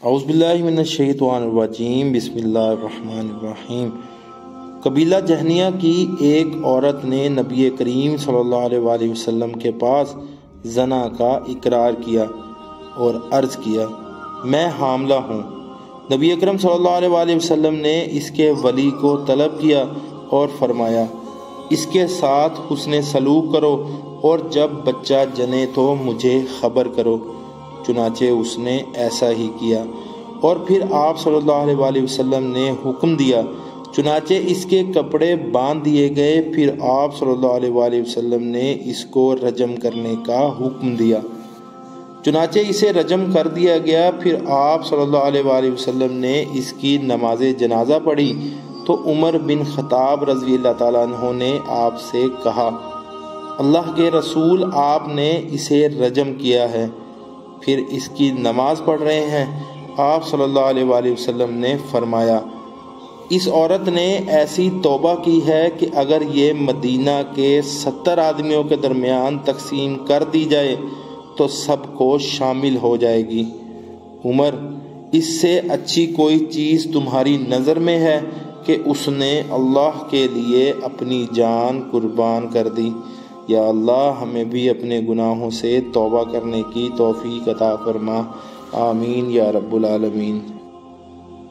اعوذ باللہ من الشیطان الرجیم، بسم اللہ الرحمن الرحیم۔ قبیلہ جہنیہ کی ایک عورت نے نبی کریم صلی اللہ علیہ وآلہ وسلم کے پاس زنا کا اقرار کیا اور عرض کیا، میں حاملہ ہوں۔ نبی اکرم صلی اللہ علیہ وآلہ وسلم نے اس کے ولی کو طلب کیا اور فرمایا، اس کے ساتھ حسن سلوک کرو اور جب بچہ جنے تو مجھے خبر کرو۔ چنانچہ اس نے ایسا ہی کیا اور پھر آپ صلی اللہ علیہ وآلہ وسلم نے حکم دیا، چنانچہ اس کے کپڑے باندھ دیے گئے۔ پھر آپ صلی اللہ علیہ وآلہ وسلم نے اس کو رجم کرنے کا حکم دیا، چنانچہ اسے رجم کر دیا گیا۔ پھر آپ صلی اللہ علیہ وآلہ وسلم نے اس کی نماز جنازہ پڑھی تو عمر بن خطاب رضی اللہ تعالیٰ عنہ نے آپ سے کہا، اللہ کے رسول آپ نے اسے رجم کیا ہے، پھر اس کی نماز پڑھ رہے ہیں۔ آپ صلی اللہ علیہ وآلہ وسلم نے فرمایا، اس عورت نے ایسی توبہ کی ہے کہ اگر یہ مدینہ کے 70 آدمیوں کے درمیان تقسیم کر دی جائے تو سب کو شامل ہو جائے گی۔ عمر، اس سے اچھی کوئی چیز تمہاری نظر میں ہے کہ اس نے اللہ کے لیے اپنی جان قربان کر دی؟ یا اللہ ہمیں بھی اپنے گناہوں سے توبہ کرنے کی توفیق عطا فرما، آمین یا رب العالمین۔